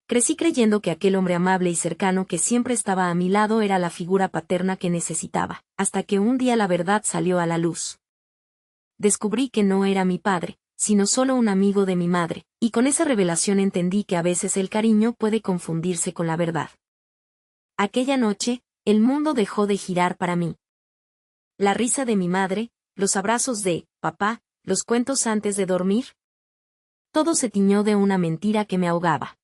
Crecí creyendo que aquel hombre amable y cercano que siempre estaba a mi lado era la figura paterna que necesitaba, hasta que un día la verdad salió a la luz. Descubrí que no era mi padre, sino solo un amigo de mi madre, y con esa revelación entendí que a veces el cariño puede confundirse con la verdad. Aquella noche, el mundo dejó de girar para mí. La risa de mi madre, los abrazos de papá, los cuentos antes de dormir. Todo se tiñó de una mentira que me ahogaba.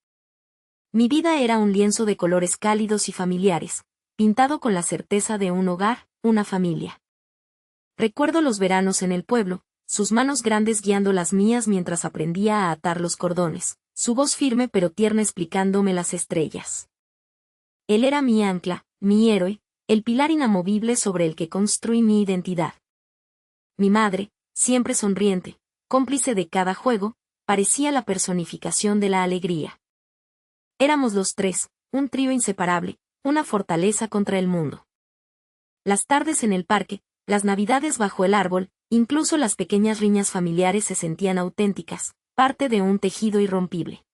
Mi vida era un lienzo de colores cálidos y familiares, pintado con la certeza de un hogar, una familia. Recuerdo los veranos en el pueblo, sus manos grandes guiando las mías mientras aprendía a atar los cordones, su voz firme pero tierna explicándome las estrellas. Él era mi ancla, mi héroe, el pilar inamovible sobre el que construí mi identidad. Mi madre, siempre sonriente, cómplice de cada juego, parecía la personificación de la alegría. Éramos los tres, un trío inseparable, una fortaleza contra el mundo. Las tardes en el parque, las navidades bajo el árbol, incluso las pequeñas riñas familiares se sentían auténticas, parte de un tejido irrompible.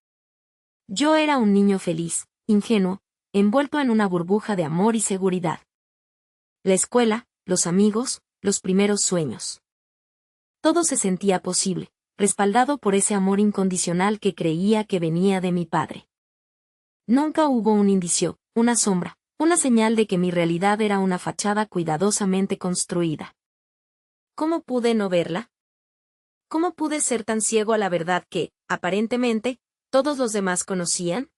Yo era un niño feliz, ingenuo, envuelto en una burbuja de amor y seguridad. La escuela, los amigos, los primeros sueños. Todo se sentía posible, respaldado por ese amor incondicional que creía que venía de mi padre. Nunca hubo un indicio, una sombra, una señal de que mi realidad era una fachada cuidadosamente construida. ¿Cómo pude no verla? ¿Cómo pude ser tan ciego a la verdad que, aparentemente, todos los demás conocían?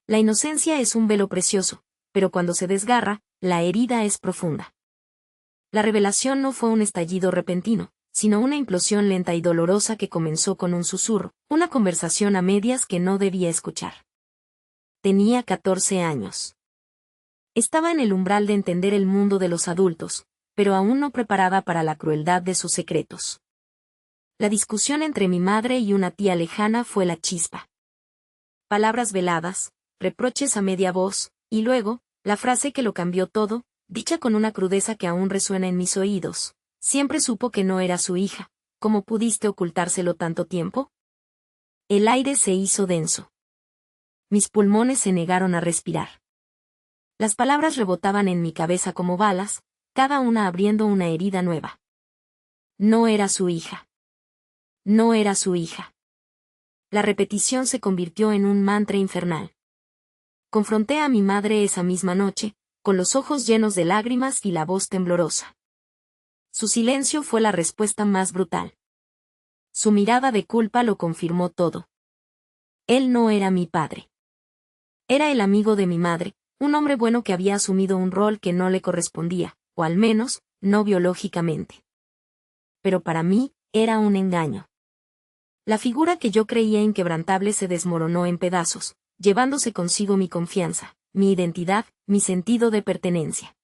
La inocencia es un velo precioso, pero cuando se desgarra, la herida es profunda. La revelación no fue un estallido repentino, sino una implosión lenta y dolorosa que comenzó con un susurro, una conversación a medias que no debía escuchar. Tenía 14 años. Estaba en el umbral de entender el mundo de los adultos, pero aún no preparada para la crueldad de sus secretos. La discusión entre mi madre y una tía lejana fue la chispa. Palabras veladas, reproches a media voz, y luego, la frase que lo cambió todo, dicha con una crudeza que aún resuena en mis oídos. Siempre supo que no era su hija. ¿Cómo pudiste ocultárselo tanto tiempo? El aire se hizo denso. Mis pulmones se negaron a respirar. Las palabras rebotaban en mi cabeza como balas, cada una abriendo una herida nueva. No era su hija. No era su hija. La repetición se convirtió en un mantra infernal. Confronté a mi madre esa misma noche, con los ojos llenos de lágrimas y la voz temblorosa. Su silencio fue la respuesta más brutal. Su mirada de culpa lo confirmó todo. Él no era mi padre. Era el amigo de mi madre, un hombre bueno que había asumido un rol que no le correspondía, o al menos, no biológicamente. Pero para mí, era un engaño. La figura que yo creía inquebrantable se desmoronó en pedazos, llevándose consigo mi confianza, mi identidad, mi sentido de pertenencia.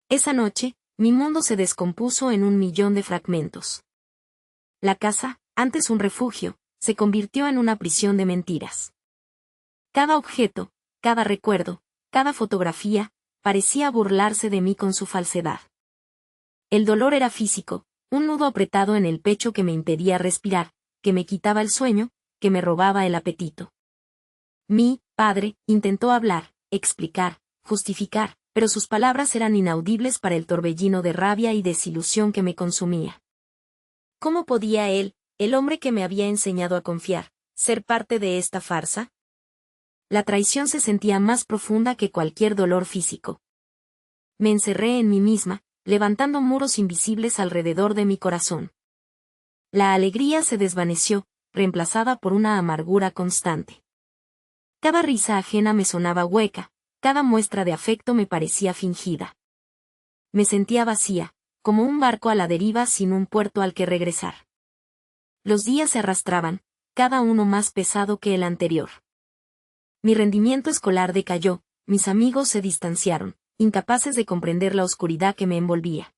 Esa noche, mi mundo se descompuso en 1.000.000 de fragmentos. La casa, antes un refugio, se convirtió en una prisión de mentiras. Cada objeto, cada recuerdo, cada fotografía, parecía burlarse de mí con su falsedad. El dolor era físico, un nudo apretado en el pecho que me impedía respirar, que me quitaba el sueño, que me robaba el apetito. Mi padre intentó hablar, explicar, justificar, pero sus palabras eran inaudibles para el torbellino de rabia y desilusión que me consumía. ¿Cómo podía él, el hombre que me había enseñado a confiar, ser parte de esta farsa? La traición se sentía más profunda que cualquier dolor físico. Me encerré en mí misma, levantando muros invisibles alrededor de mi corazón. La alegría se desvaneció, reemplazada por una amargura constante. Cada risa ajena me sonaba hueca, cada muestra de afecto me parecía fingida. Me sentía vacía, como un barco a la deriva sin un puerto al que regresar. Los días se arrastraban, cada uno más pesado que el anterior. Mi rendimiento escolar decayó, mis amigos se distanciaron, incapaces de comprender la oscuridad que me envolvía.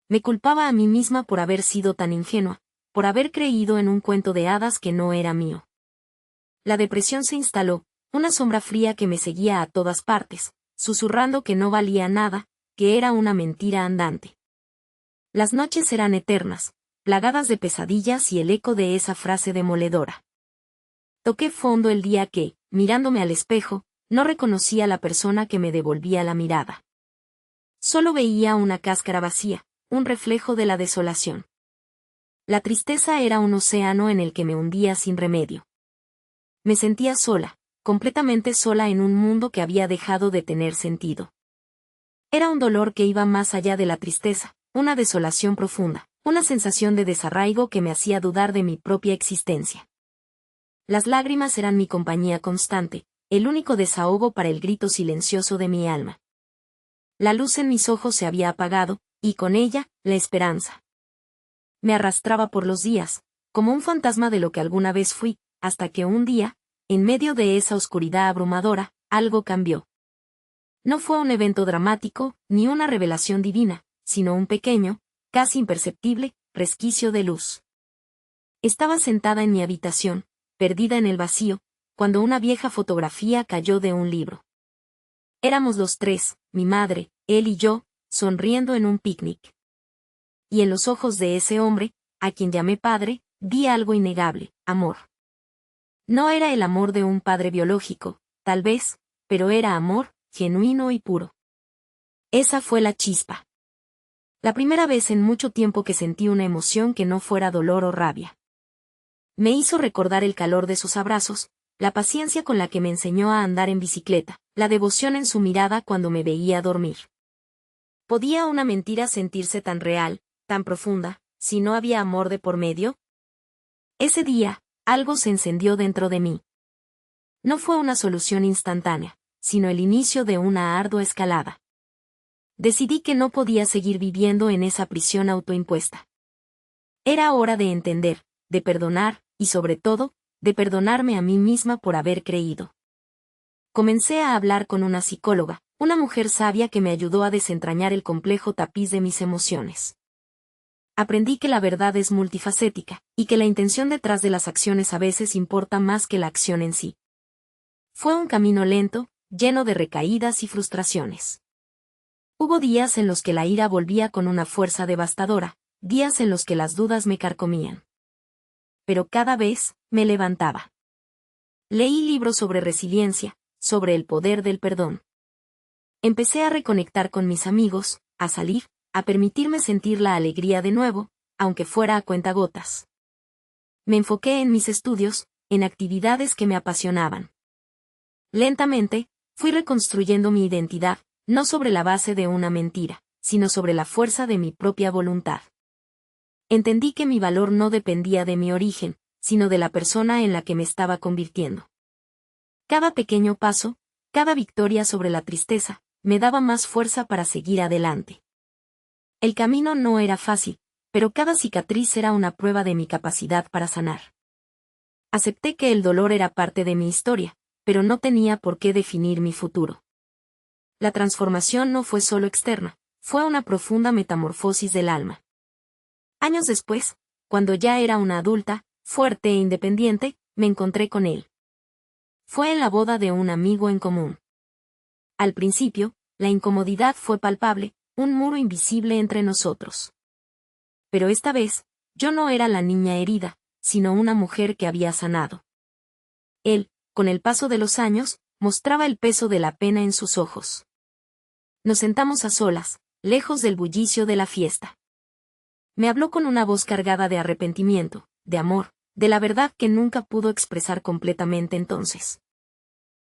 Me culpaba a mí misma por haber sido tan ingenua, por haber creído en un cuento de hadas que no era mío. La depresión se instaló, una sombra fría que me seguía a todas partes, susurrando que no valía nada, que era una mentira andante. Las noches eran eternas, plagadas de pesadillas y el eco de esa frase demoledora. Toqué fondo el día que, mirándome al espejo, no reconocí a la persona que me devolvía la mirada. Solo veía una cáscara vacía, un reflejo de la desolación. La tristeza era un océano en el que me hundía sin remedio. Me sentía sola, completamente sola en un mundo que había dejado de tener sentido. Era un dolor que iba más allá de la tristeza, una desolación profunda, una sensación de desarraigo que me hacía dudar de mi propia existencia. Las lágrimas eran mi compañía constante, el único desahogo para el grito silencioso de mi alma. La luz en mis ojos se había apagado, y con ella, la esperanza. Me arrastraba por los días, como un fantasma de lo que alguna vez fui, hasta que un día, en medio de esa oscuridad abrumadora, algo cambió. No fue un evento dramático, ni una revelación divina, sino un pequeño, casi imperceptible, resquicio de luz. Estaba sentada en mi habitación, perdida en el vacío, cuando una vieja fotografía cayó de un libro. Éramos los tres, mi madre, él y yo, sonriendo en un picnic. Y en los ojos de ese hombre, a quien llamé padre, vi algo innegable, amor. No era el amor de un padre biológico, tal vez, pero era amor, genuino y puro. Esa fue la chispa. La primera vez en mucho tiempo que sentí una emoción que no fuera dolor o rabia. Me hizo recordar el calor de sus abrazos, la paciencia con la que me enseñó a andar en bicicleta, la devoción en su mirada cuando me veía dormir. ¿Podía una mentira sentirse tan real, tan profunda, si no había amor de por medio? Ese día, algo se encendió dentro de mí. No fue una solución instantánea, sino el inicio de una ardua escalada. Decidí que no podía seguir viviendo en esa prisión autoimpuesta. Era hora de entender, de perdonar, y sobre todo, de perdonarme a mí misma por haber creído. Comencé a hablar con una psicóloga, una mujer sabia que me ayudó a desentrañar el complejo tapiz de mis emociones. Aprendí que la verdad es multifacética, y que la intención detrás de las acciones a veces importa más que la acción en sí. Fue un camino lento, lleno de recaídas y frustraciones. Hubo días en los que la ira volvía con una fuerza devastadora, días en los que las dudas me carcomían. Pero cada vez, me levantaba. Leí libros sobre resiliencia, sobre el poder del perdón. Empecé a reconectar con mis amigos, a salir, a permitirme sentir la alegría de nuevo, aunque fuera a cuentagotas. Me enfoqué en mis estudios, en actividades que me apasionaban. Lentamente, fui reconstruyendo mi identidad, no sobre la base de una mentira, sino sobre la fuerza de mi propia voluntad. Entendí que mi valor no dependía de mi origen, sino de la persona en la que me estaba convirtiendo. Cada pequeño paso, cada victoria sobre la tristeza, me daba más fuerza para seguir adelante. El camino no era fácil, pero cada cicatriz era una prueba de mi capacidad para sanar. Acepté que el dolor era parte de mi historia, pero no tenía por qué definir mi futuro. La transformación no fue solo externa, fue una profunda metamorfosis del alma. Años después, cuando ya era una adulta, fuerte e independiente, me encontré con él. Fue en la boda de un amigo en común. Al principio, la incomodidad fue palpable, un muro invisible entre nosotros. Pero esta vez, yo no era la niña herida, sino una mujer que había sanado. Él, con el paso de los años, mostraba el peso de la pena en sus ojos. Nos sentamos a solas, lejos del bullicio de la fiesta. Me habló con una voz cargada de arrepentimiento, de amor, de la verdad que nunca pudo expresar completamente entonces.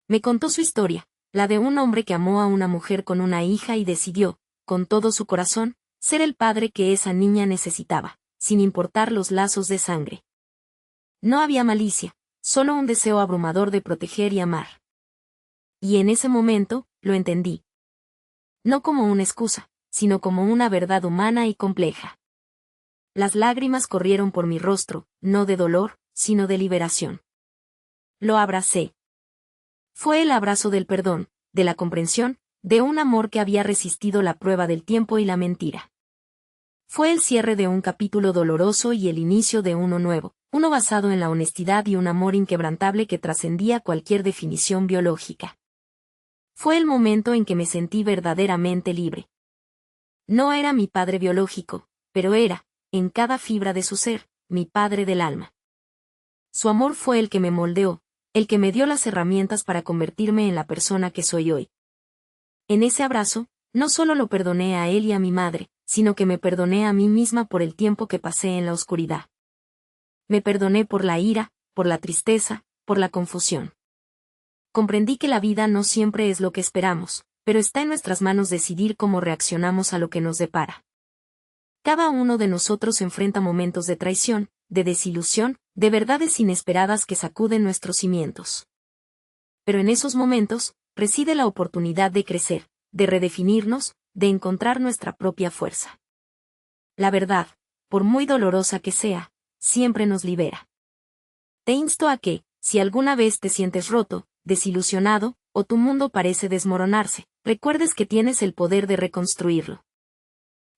Me contó su historia, la de un hombre que amó a una mujer con una hija y decidió, con todo su corazón, ser el padre que esa niña necesitaba, sin importar los lazos de sangre. No había malicia, solo un deseo abrumador de proteger y amar. Y en ese momento, lo entendí. No como una excusa, sino como una verdad humana y compleja. Las lágrimas corrieron por mi rostro, no de dolor, sino de liberación. Lo abracé. Fue el abrazo del perdón, de la comprensión, de un amor que había resistido la prueba del tiempo y la mentira. Fue el cierre de un capítulo doloroso y el inicio de uno nuevo, uno basado en la honestidad y un amor inquebrantable que trascendía cualquier definición biológica. Fue el momento en que me sentí verdaderamente libre. No era mi padre biológico, pero era, en cada fibra de su ser, mi padre del alma. Su amor fue el que me moldeó, el que me dio las herramientas para convertirme en la persona que soy hoy. En ese abrazo, no solo lo perdoné a él y a mi madre, sino que me perdoné a mí misma por el tiempo que pasé en la oscuridad. Me perdoné por la ira, por la tristeza, por la confusión. Comprendí que la vida no siempre es lo que esperamos, pero está en nuestras manos decidir cómo reaccionamos a lo que nos depara. Cada uno de nosotros enfrenta momentos de traición, de desilusión, de verdades inesperadas que sacuden nuestros cimientos. Pero en esos momentos, reside la oportunidad de crecer, de redefinirnos, de encontrar nuestra propia fuerza. La verdad, por muy dolorosa que sea, siempre nos libera. Te insto a que, si alguna vez te sientes roto, desilusionado, o tu mundo parece desmoronarse, recuerdes que tienes el poder de reconstruirlo.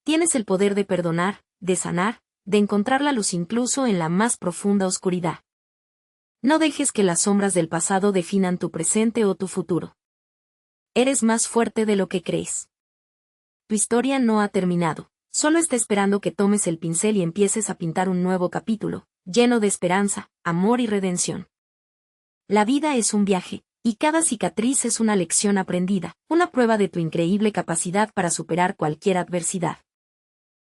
Tienes el poder de perdonar, de sanar, de encontrar la luz incluso en la más profunda oscuridad. No dejes que las sombras del pasado definan tu presente o tu futuro. Eres más fuerte de lo que crees. Tu historia no ha terminado, solo está esperando que tomes el pincel y empieces a pintar un nuevo capítulo, lleno de esperanza, amor y redención. La vida es un viaje, y cada cicatriz es una lección aprendida, una prueba de tu increíble capacidad para superar cualquier adversidad.